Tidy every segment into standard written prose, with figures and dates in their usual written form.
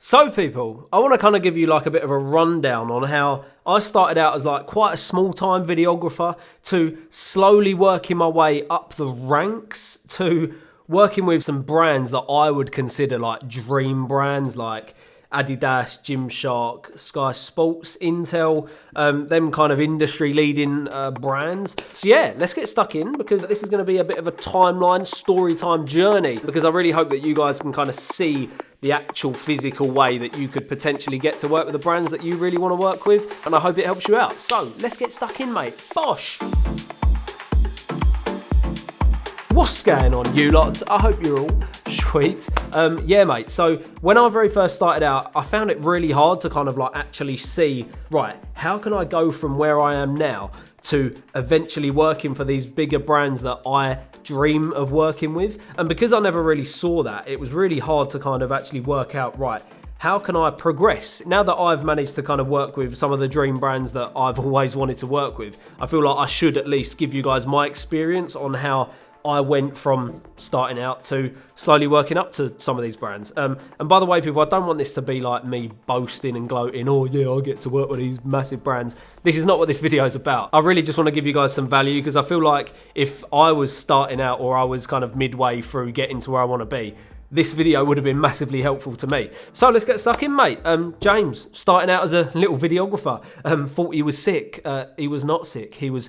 So people, I want to kind of give you like a bit of a rundown on how I started out as like quite a small time videographer to slowly working my way up the ranks to working with some brands that I would consider like dream brands like Adidas, Gymshark, Sky Sports, Intel, them kind of industry leading brands. So yeah, let's get stuck in because this is going to be a bit of a timeline, story time journey because I really hope that you guys can kind of see the actual physical way that you could potentially get to work with the brands that you really want to work with, and I hope it helps you out. So let's get stuck in, mate. Bosh! What's going on, you lot? I hope you're all sweet. Yeah, mate. So when I very first started out, I found it really hard to kind of like actually see, right, how can I go from where I am now to eventually working for these bigger brands that I dream of working with? And because I never really saw that, it was really hard to kind of actually work out, right, how can I progress? Now that I've managed to kind of work with some of the dream brands that I've always wanted to work with, I feel like I should at least give you guys my experience on how I went from starting out to slowly working up to some of these brands. And by the way, people, I don't want this to be like me boasting and gloating, oh yeah, I get to work with these massive brands. This is not what this video is about. I really just want to give you guys some value because I feel like if I was starting out or I was kind of midway through getting to where I want to be, this video would have been massively helpful to me. So let's get stuck in, mate. James, starting out as a little videographer, thought he was sick. He was not sick. He was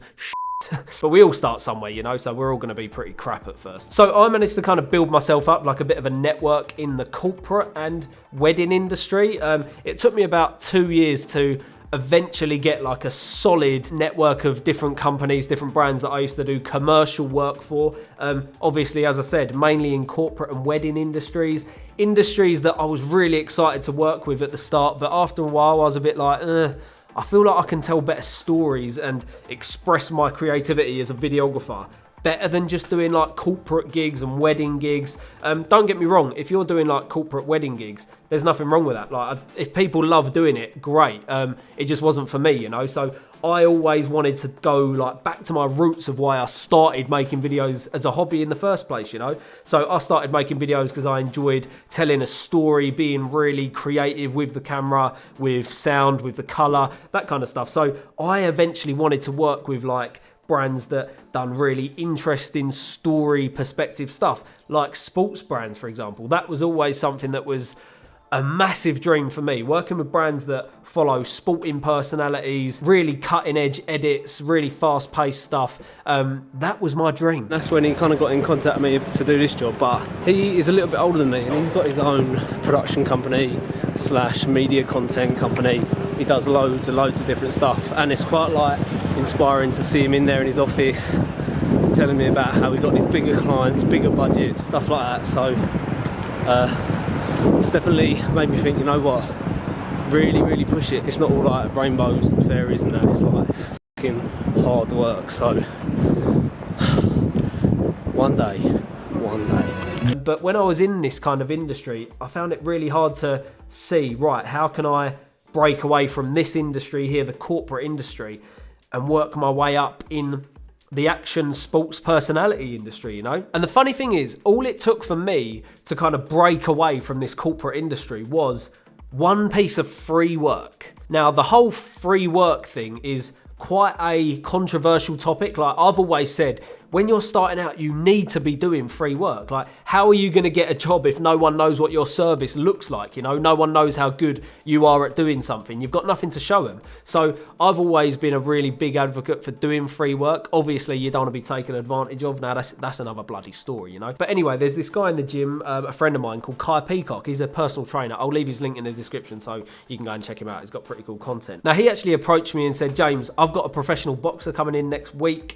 but we all start somewhere, you know, so we're all going to be pretty crap at first. So I managed to kind of build myself up like a bit of a network in the corporate and wedding industry. It took me about 2 years to eventually get like a solid network of different companies, different brands that I used to do commercial work for. Obviously, as I said, mainly in corporate and wedding industries that I was really excited to work with at the start. But after a while, I was a bit like, I feel like I can tell better stories and express my creativity as a videographer better than just doing like corporate gigs and wedding gigs. Don't get me wrong, if you're doing like corporate wedding gigs, there's nothing wrong with that. Like, if people love doing it, great. It just wasn't for me, you know. So I always wanted to go like back to my roots of why I started making videos as a hobby in the first place, you know. So I started making videos because I enjoyed telling a story, being really creative with the camera, with sound, with the color, that kind of stuff. So I eventually wanted to work with like brands that done really interesting story perspective stuff, like sports brands, for example. That was always something that was a massive dream for me, working with brands that follow sporting personalities, really cutting edge edits, really fast paced stuff. That was my dream. That's when he kind of got in contact with me to do this job, but he is a little bit older than me and he's got his own production company / media content company. He does loads of different stuff, and it's quite like inspiring to see him in there in his office telling me about how he got these bigger clients, bigger budgets, stuff like that. So it's definitely made me think, you know what, really push it. It's not all like rainbows and fairies and that, it's like it's fucking hard work. So one day. But when I was in this kind of industry, I found it really hard to see, right, how can I break away from this industry here, the corporate industry, and work my way up in the action sports personality industry, you know? And the funny thing is, all it took for me to kind of break away from this corporate industry was one piece of free work. Now, the whole free work thing is quite a controversial topic. Like I've always said, when you're starting out, you need to be doing free work. Like, how are you going to get a job if no one knows what your service looks like? You know, no one knows how good you are at doing something. You've got nothing to show them. So I've always been a really big advocate for doing free work. Obviously, you don't want to be taken advantage of. Now, that's another bloody story, you know. But anyway, there's this guy in the gym, a friend of mine called Kai Peacock. He's a personal trainer. I'll leave his link in the description so you can go and check him out. He's got pretty cool content. Now, he actually approached me and said, James, I've got a professional boxer coming in next week.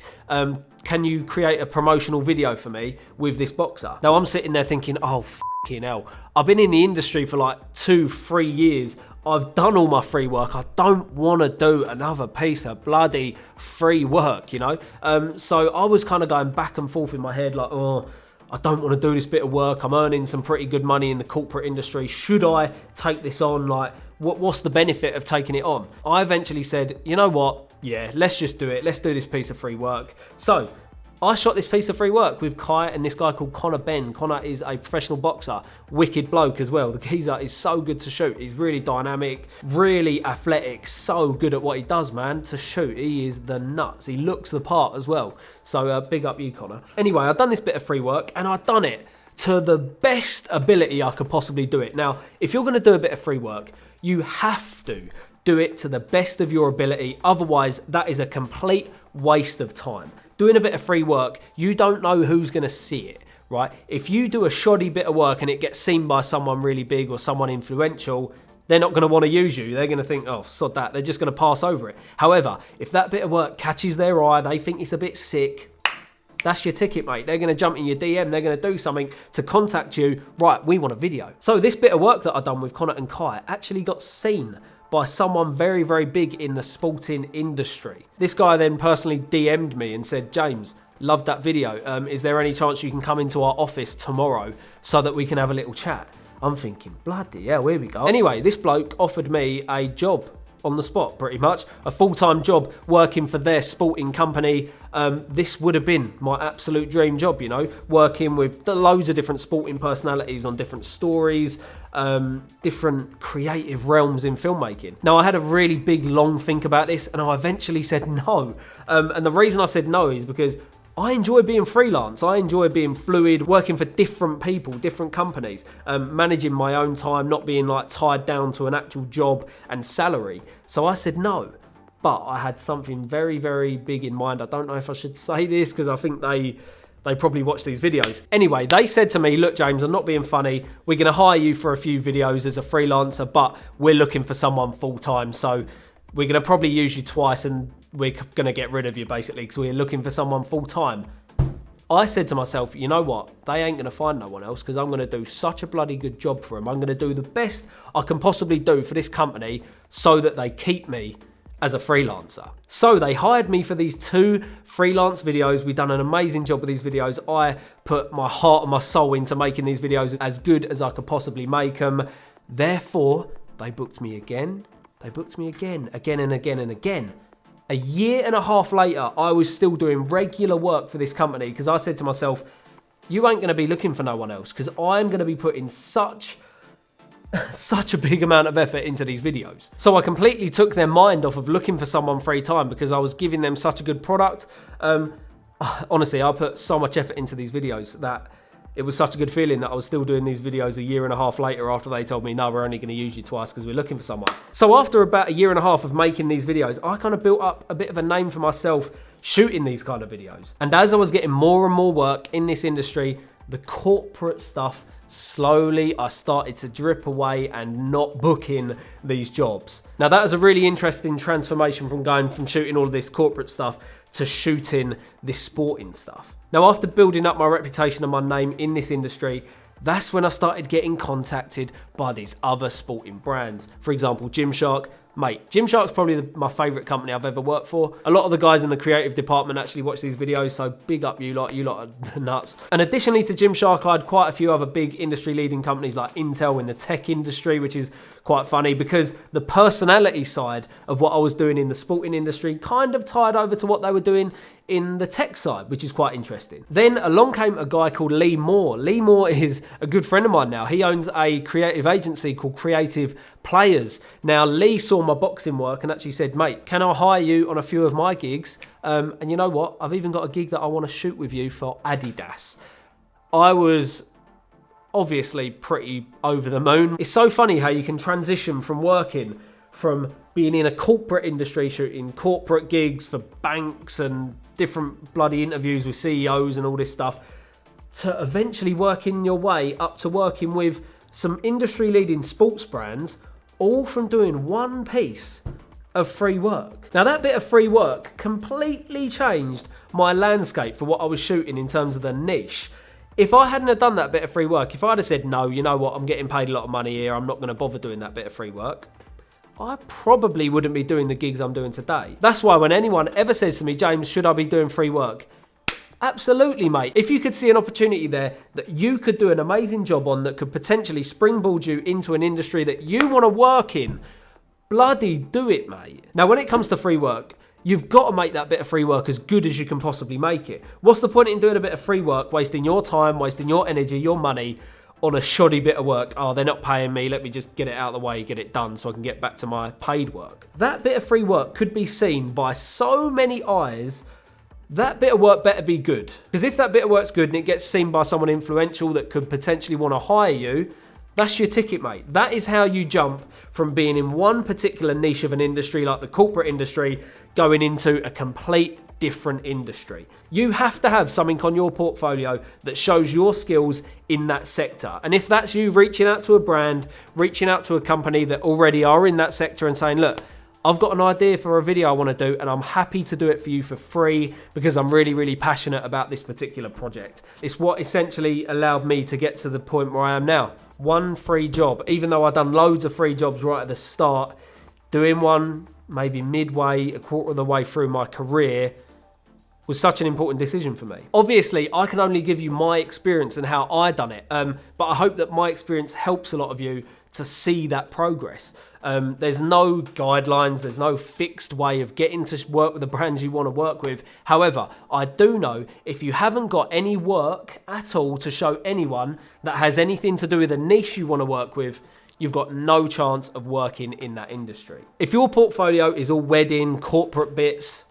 Can you create a promotional video for me with this boxer? Now I'm sitting there thinking, oh, fucking hell. I've been in the industry for like 2-3 years. I've done all my free work. I don't want to do another piece of bloody free work, you know? So I was kind of going back and forth in my head like, oh, I don't want to do this bit of work. I'm earning some pretty good money in the corporate industry. Should I take this on? Like, what's the benefit of taking it on? I eventually said, you know what? Yeah, let's just do it. Let's do this piece of free work. So I shot this piece of free work with Kai and this guy called Connor Ben. Connor is a professional boxer, wicked bloke as well. The geezer is so good to shoot. He's really dynamic, really athletic, so good at what he does, man. To shoot, he is the nuts. He looks the part as well. So big up you, Connor. Anyway, I've done this bit of free work and I've done it to the best ability I could possibly do it. Now, if you're going to do a bit of free work, you have to do it to the best of your ability. Otherwise, that is a complete waste of time. Doing a bit of free work, you don't know who's going to see it, right? If you do a shoddy bit of work and it gets seen by someone really big or someone influential, they're not going to want to use you. They're going to think, oh, sod that. They're just going to pass over it. However, if that bit of work catches their eye, they think it's a bit sick, that's your ticket, mate. They're going to jump in your DM. They're going to do something to contact you. Right, we want a video. So this bit of work that I've done with Connor and Kai actually got seen by someone very, very big in the sporting industry. This guy then personally DM'd me and said, James, loved that video. Is there any chance you can come into our office tomorrow so that we can have a little chat? I'm thinking, bloody hell, here we go. Anyway, this bloke offered me a job on the spot, pretty much. A full-time job working for their sporting company. This would have been my absolute dream job, you know, working with loads of different sporting personalities on different stories, different creative realms in filmmaking. Now, I had a really big, long think about this, and I eventually said no. And the reason I said no is because I enjoy being freelance. I enjoy being fluid, working for different people, different companies, managing my own time, not being like tied down to an actual job and salary. So I said no, but I had something very, very big in mind. I don't know if I should say this because I think they probably watch these videos. Anyway, they said to me, look, James, I'm not being funny. We're going to hire you for a few videos as a freelancer, but we're looking for someone full-time. So we're going to probably use you twice and we're going to get rid of you basically because we're looking for someone full-time. I said to myself, you know what? They ain't going to find no one else because I'm going to do such a bloody good job for them. I'm going to do the best I can possibly do for this company so that they keep me as a freelancer. So they hired me for these 2 freelance videos. We've done an amazing job with these videos. I put my heart and my soul into making these videos as good as I could possibly make them. Therefore, they booked me again. They booked me again and again and again. A year and a half later, I was still doing regular work for this company because I said to myself, you ain't going to be looking for no one else because I'm going to be putting such a big amount of effort into these videos. So I completely took their mind off of looking for someone free time because I was giving them such a good product. Honestly, I put so much effort into these videos that it was such a good feeling that I was still doing these videos a year and a half later after they told me, no, we're only going to use you twice because we're looking for someone. So after about a year and a half of making these videos, I kind of built up a bit of a name for myself shooting these kind of videos. And as I was getting more and more work in this industry, the corporate stuff, slowly I started to drip away and not booking these jobs. Now that was a really interesting transformation from going from shooting all of this corporate stuff to shooting this sporting stuff. Now, after building up my reputation and my name in this industry, that's when I started getting contacted by these other sporting brands. For example, Gymshark. Mate, Gymshark's probably my favourite company I've ever worked for. A lot of the guys in the creative department actually watch these videos, so big up you lot are nuts. And additionally to Gymshark, I had quite a few other big industry-leading companies like Intel in the tech industry, which is quite funny because the personality side of what I was doing in the sporting industry kind of tied over to what they were doing in the tech side, which is quite interesting. Then along came a guy called Lee Moore. Lee Moore is a good friend of mine now. He owns a creative agency called Creative Players. Now, Lee saw my boxing work and actually said, mate, can I hire you on a few of my gigs? And you know what? I've even got a gig that I want to shoot with you for Adidas. I was obviously pretty over the moon. It's so funny how you can transition from working from being in a corporate industry, shooting corporate gigs for banks and different bloody interviews with CEOs and all this stuff, to eventually working your way up to working with some industry-leading sports brands, all from doing one piece of free work. Now that bit of free work completely changed my landscape for what I was shooting in terms of the niche. If I hadn't have done that bit of free work, if I'd have said, no, you know what, I'm getting paid a lot of money here, I'm not going to bother doing that bit of free work, I probably wouldn't be doing the gigs I'm doing today. That's why when anyone ever says to me, James, should I be doing free work? Absolutely, mate. If you could see an opportunity there that you could do an amazing job on that could potentially springboard you into an industry that you want to work in, bloody do it, mate. Now, when it comes to free work, You've got to make that bit of free work as good as you can possibly make it. What's the point in doing a bit of free work, wasting your time, wasting your energy, your money on a shoddy bit of work? Oh, they're not paying me, let me just get it out of the way, get it done so I can get back to my paid work. That bit of free work could be seen by so many eyes. That bit of work better be good. Because if that bit of work's good and it gets seen by someone influential that could potentially want to hire you, that's your ticket, mate. That is how you jump from being in one particular niche of an industry like the corporate industry going into a complete different industry. You have to have something on your portfolio that shows your skills in that sector. And if that's you reaching out to a brand, reaching out to a company that already are in that sector and saying, look, I've got an idea for a video I want to do and I'm happy to do it for you for free because I'm really, really passionate about this particular project. It's what essentially allowed me to get to the point where I am now. One free job, even though I've done loads of free jobs right at the start, doing one maybe midway, a quarter of the way through my career was such an important decision for me. Obviously, I can only give you my experience and how I done it, but I hope that my experience helps a lot of you to see that progress. There's no guidelines, there's no fixed way of getting to work with the brands you want to work with. However, I do know if you haven't got any work at all to show anyone that has anything to do with a niche you want to work with, you've got no chance of working in that industry. If your portfolio is all wedding, corporate bits,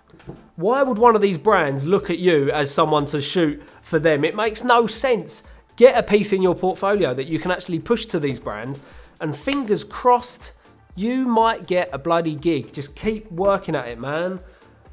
why would one of these brands look at you as someone to shoot for them? It makes no sense. Get a piece in your portfolio that you can actually push to these brands, and fingers crossed, you might get a bloody gig. Just keep working at it, man.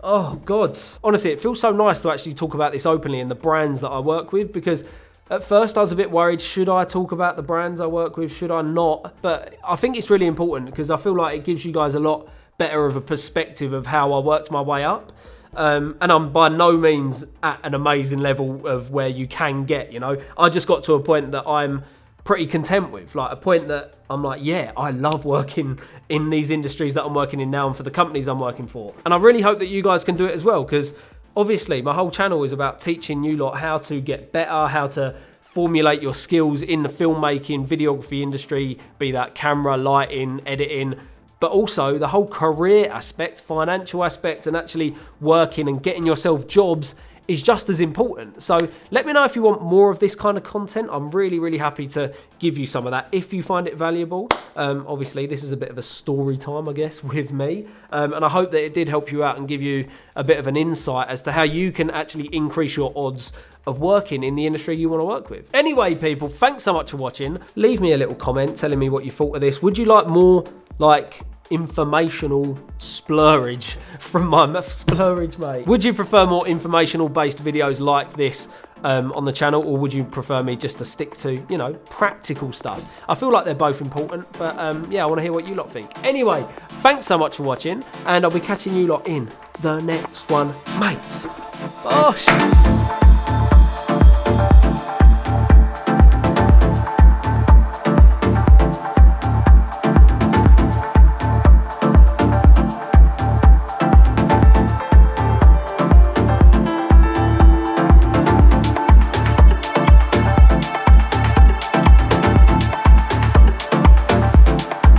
Oh, God. Honestly, it feels so nice to actually talk about this openly and the brands that I work with, because at first I was a bit worried, should I talk about the brands I work with, should I not? But I think it's really important because I feel like it gives you guys a lot better of a perspective of how I worked my way up. And I'm by no means at an amazing level of where you can get, you know. I just got to a point that I'm pretty content with, like a point that I'm like, yeah, I love working in these industries that I'm working in now and for the companies I'm working for. And I really hope that you guys can do it as well, because obviously my whole channel is about teaching you lot how to get better, how to formulate your skills in the filmmaking, videography industry, be that camera, lighting, editing, but also the whole career aspect, financial aspect, and actually working and getting yourself jobs is just as important. So let me know if you want more of this kind of content. I'm really, really happy to give you some of that if you find it valuable. Obviously, this is a bit of a story time, I guess, with me. And I hope that it did help you out and give you a bit of an insight as to how you can actually increase your odds of working in the industry you want to work with. Anyway, people, thanks so much for watching. Leave me a little comment telling me what you thought of this. Would you like more, like, informational splurge from my splurge, mate? Would you prefer more informational based videos like this on the channel, or would you prefer me just to stick to, you know, practical stuff? I feel like they're both important, but yeah, I want to hear what you lot think. Anyway, thanks so much for watching, and I'll be catching you lot in the next one, mate. Oh,